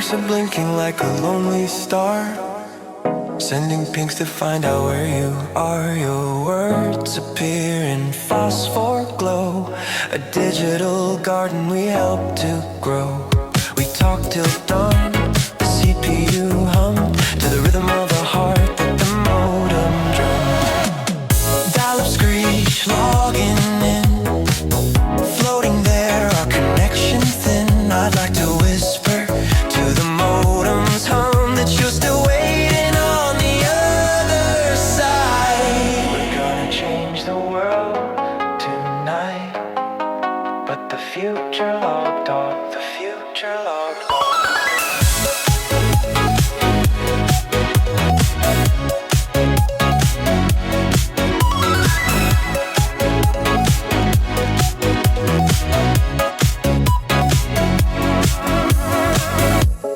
lips are blinking like a lonely star, sending pinks to find out where you are. Your words appear in phosphor glow, a digital garden we help to grow. We talk till dawn, the CPU hummed to the rhythm of a heart that the modem drummed. Dial-up screech, logging in, floating there, our connection thin. I'd like to whisper to the modem's hum that you're still waiting on the other side. We're gonna change the world tonight, but the future logged off, the future logged off.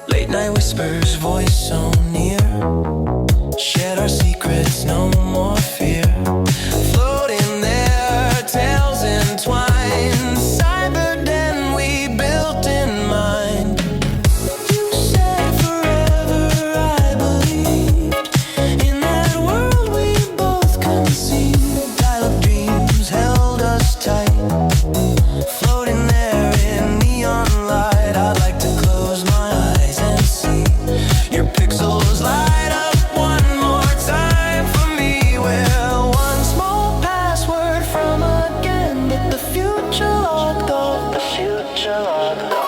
Late night whispers, voice so near, shared our secrets, no more fear. Floating there, tales entwined, cyber den we built in mind. You said forever, I believed in that world we both conceived. Dial-up dreams held us tight, floating there in neon light. I'd like to close my eyes and see your pixels light up one more time for me. Well, one small password from again, but the future logged off, the future logged off.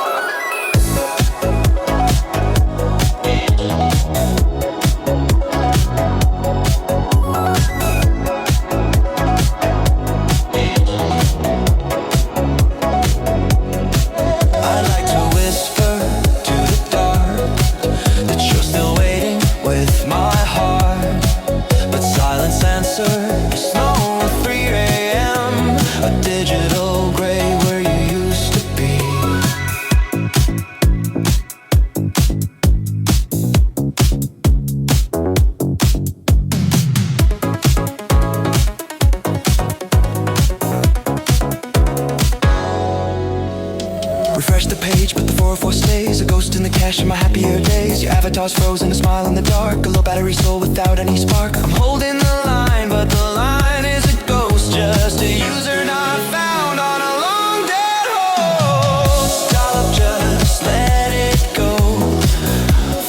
I like to whisper to the dark that you're still waiting with my heart, but silence answers no 3 a.m. A digital gray where you used to be. Refresh the page, but the 404 stays. A ghost in the cache of my happier days. Your avatar's frozen, a smile in the dark, a low battery soul without any spark. I'm holding the line, but the line is a ghost, just a user not found on a long dead host. Dial-up, just let it go,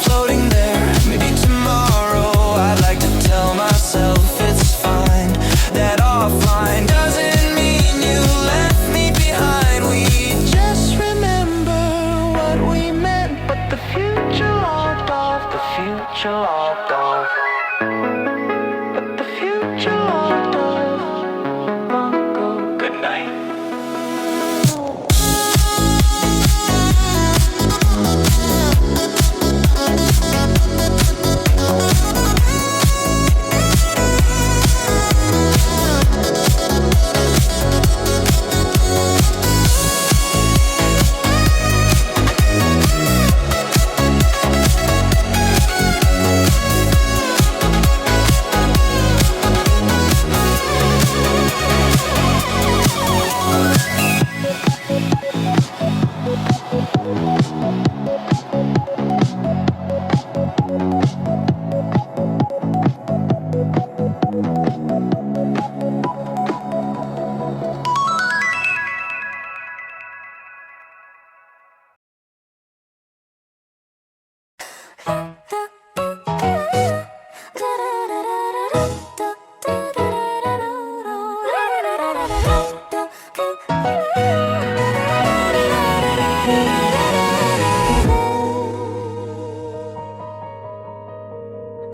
floating there, maybe tomorrow. I'd like to tell myself it's fine, that offline doesn't mean you left me behind. We just remember what we meant, but the future logged off, the future logged off. But the future logged off long ago. Good night.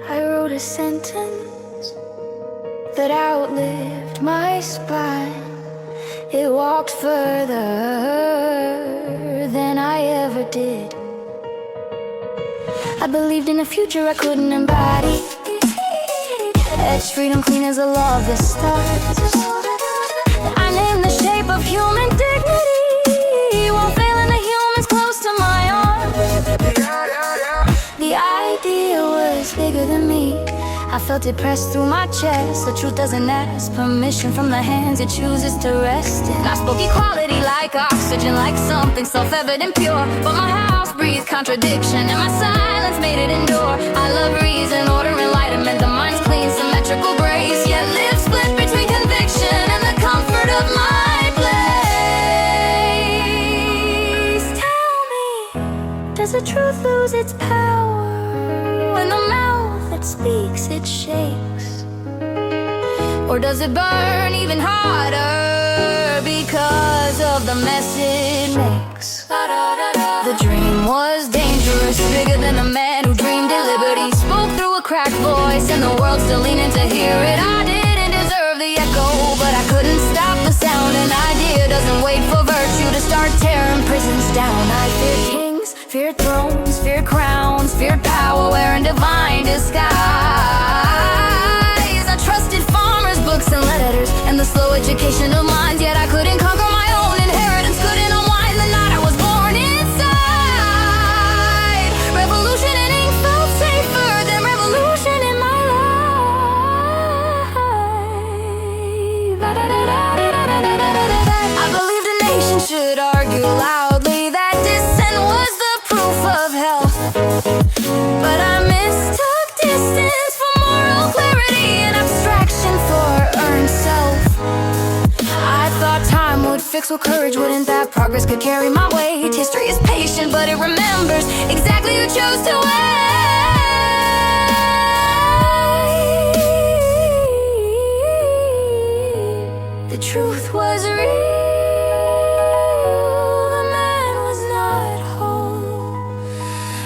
I wrote a sentence that outlived my spine. It walked further than I ever did. I believed in a future I couldn't embody. Edge freedom clean as a law of the stars. I named the shape of human dignity. Won't fail in the humans close to my arms. The idea was bigger than me. I felt it press through my chest. The truth doesn't ask permission from the hands it chooses to rest in. I spoke equality like oxygen, like something self-evident pure. But my house breathe contradiction, and my silence made it endure. I love reason, order, enlightenment. The mind's clean, symmetrical grace, yet live split between conviction and the comfort of my place. Tell me, does the truth lose its power when the mouth that speaks it shakes? Or does it burn even harder because of the mess it makes? The dream was dangerous, bigger than the man who dreamed it. Liberty spoke through a cracked voice, and the world still leaning to hear it. I didn't deserve the echo, but I couldn't stop the sound. An idea doesn't wait for virtue to start tearing prisons down. I feared kings, feared thrones, feared crowns, feared power wearing divine disguise. I trusted farmers, books and letters, and the slow education of minds. Yet I couldn't conquer my own inheritance, couldn't unwind the night I was born inside. Revolution in ink felt safer than revolution in my life. I believed a nation should argue loudly that dissent was the proof of health, but I mistook distance for moral clarity and abstraction for earned self. I thought time would fix what courage wouldn't, that progress could carry my weight. History is patient, but it remembers exactly who chose to wait. The truth was real, the man was not whole.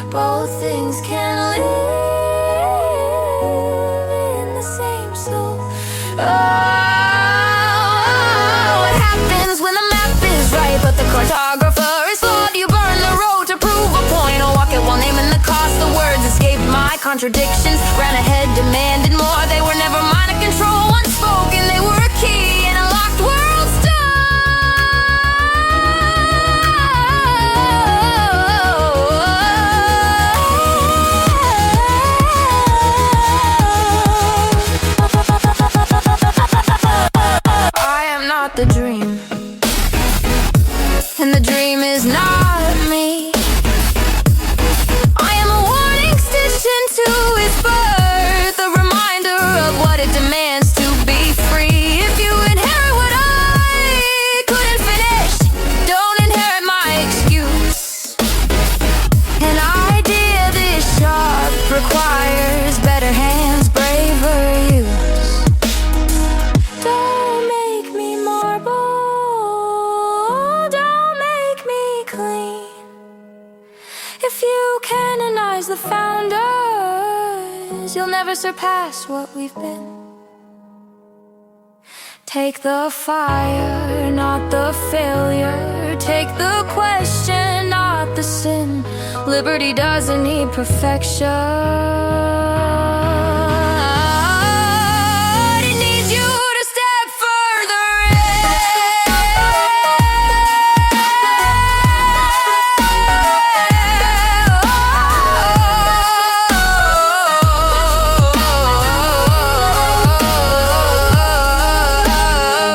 Both things can live in the same soul. What happens when the map is right, but the cartographer is flawed? You burn the road to prove a point, or walk it while naming the cost. The words escaped my contradictions, ran ahead, demanded more. They were never mine to control. Once spoken, they were a key in a locked world the dream, and the dream is not me. I am a warning stitched into its birth, a reminder of what it demands to be free. If you inherit what I couldn't finish, don't inherit my excuse. An idea this sharp requires better hands, braver use. Don't make me marble, don't make me clean. If you canonize the founders, you'll never surpass what we've been. Take the fire, not the failure. Take the question, not the sin. Liberty doesn't need perfection. It needs you to step further in.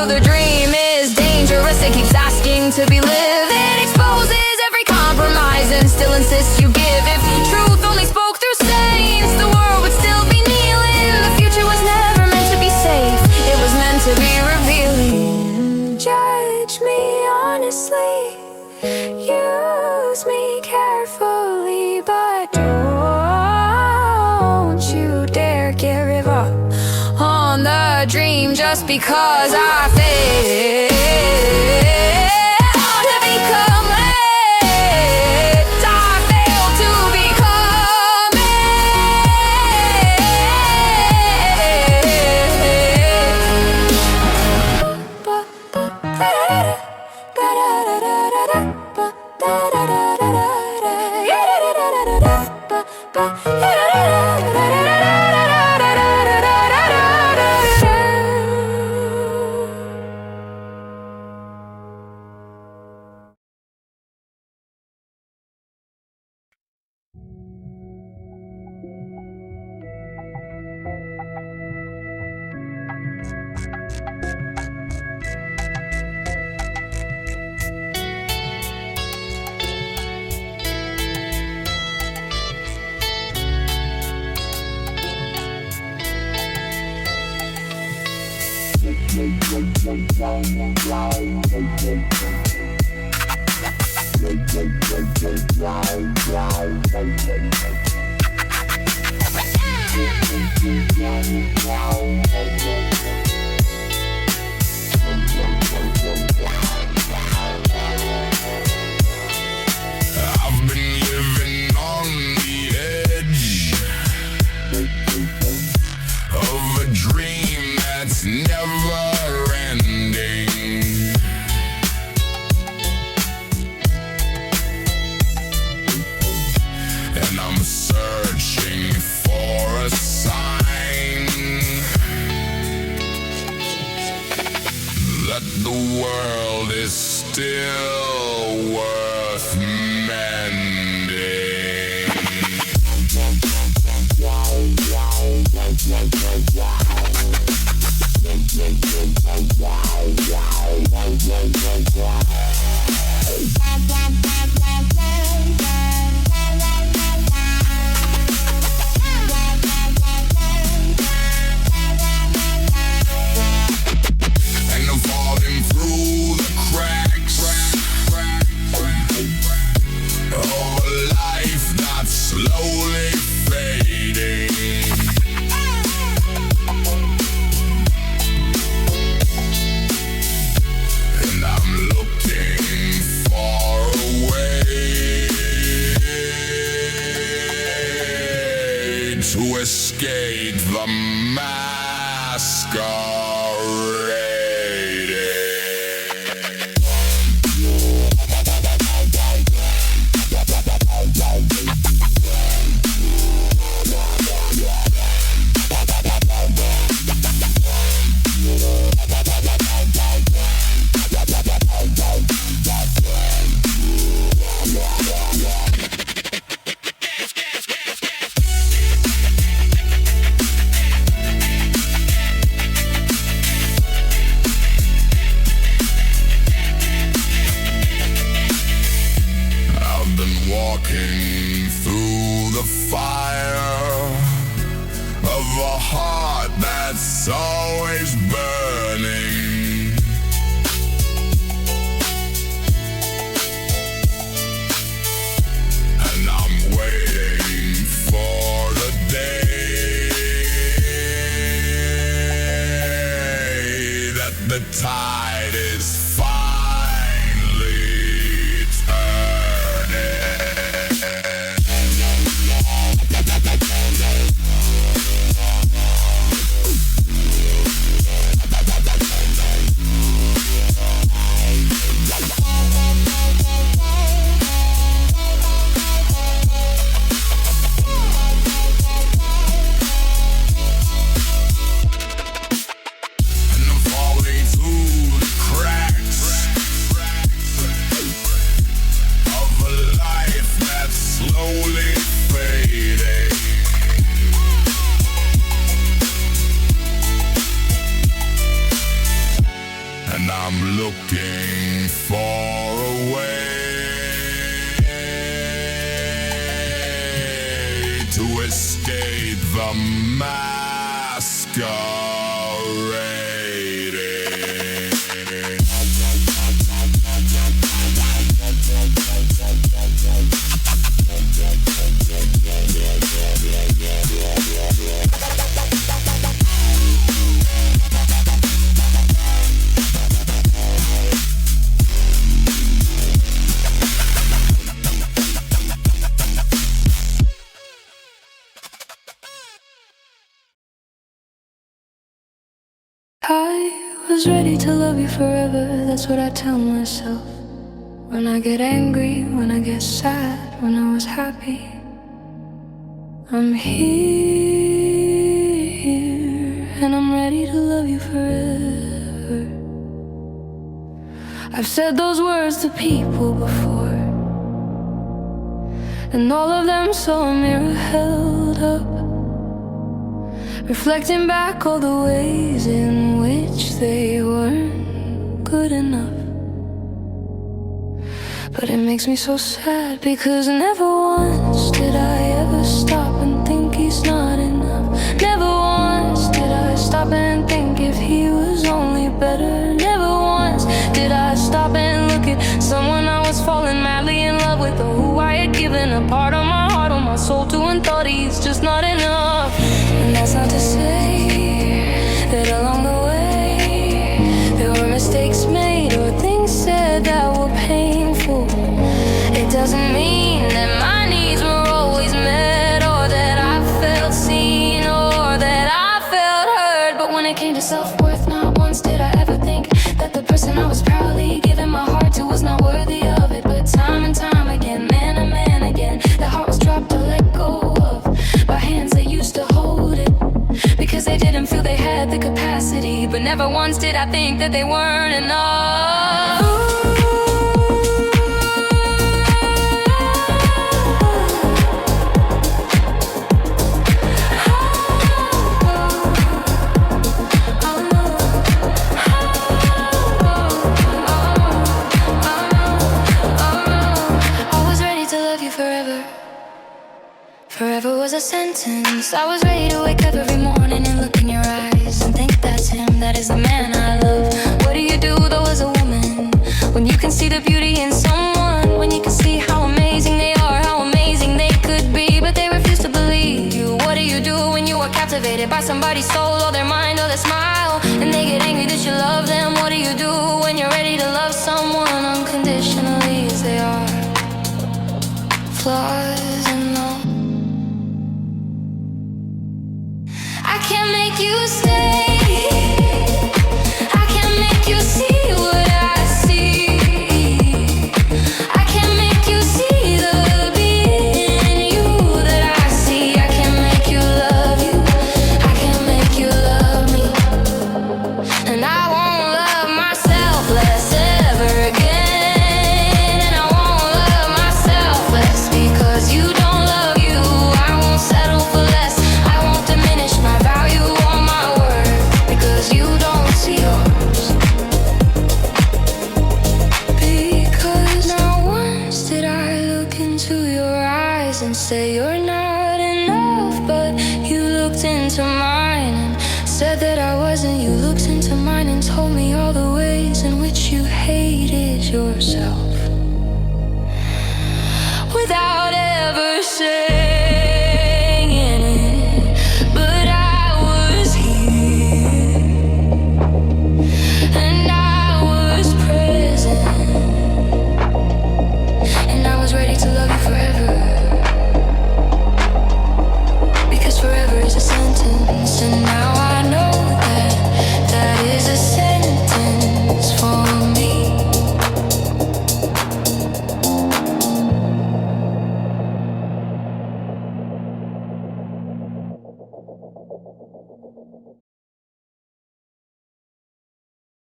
The dream is dangerous, it keeps asking to be lived. It exposes every compromise and still insists you give. If truth only spoke through saints, the world would still be kneeling. The future was never meant to be safe, it was meant to be revealing. Judge me honestly, use me carefully, but don't you dare give up on the dream just because I failed to become it. I failed to become it. I've been living on the edge of a dream that's never ending. And I'm searching for a sign that the world is still worth mending. And I'm falling through the cracks of a life that's slowly fading. And I'm looking for a way to escape the masquerade. I've been walking through the fire of a heart that's always burning. And I'm waiting for the day that the tide is finally turning. And I'm falling through the cracks of a life that's slowly fading. And I'm looking for a way to escape the masquerade. I was ready to love you forever, that's what I tell myself. When I get angry, when I get sad, when I was happy, I'm here, and I'm ready to love you forever. I've said those words to people before, and all of them saw a mirror held up, reflecting back all the ways in which they weren't good enough. But it makes me so sad, because never once did I ever stop and think he's not enough. Never once did I stop and think if he was only better. Never I was proudly giving my heart to was not worthy of it. But time and time again, man and man again, the heart was dropped to let go of by hands that used to hold it, because they didn't feel they had the capacity. But never once did I think that they weren't enough. Forever was a sentence. I was ready to wake up every morning and look in your eyes and think that's him, that is the man I love. What do you do though as a woman when you can see the beauty in someone, when you can see how amazing they are, how amazing they could be, but they refuse to believe you? What do you do when you are captivated by somebody's soul or their mind or their smile, and they get angry that you love them? What do you do when you're ready to love someone unconditionally as they are, flaws and all? I can't make you stay. I can't make you see what I see. I can't make you see the being in you that I see. I can't make you love you. I can't make you love me. And I won't love myself less ever again. And I won't love myself less because you don't love you. I won't settle for less. I won't diminish my value or my worth because you don't see yours. Because not once did I look into your eyes and say you're not enough, but you looked into mine and said that I wasn't. You looked into mine and told me all the ways in which you hated yourself without ever saying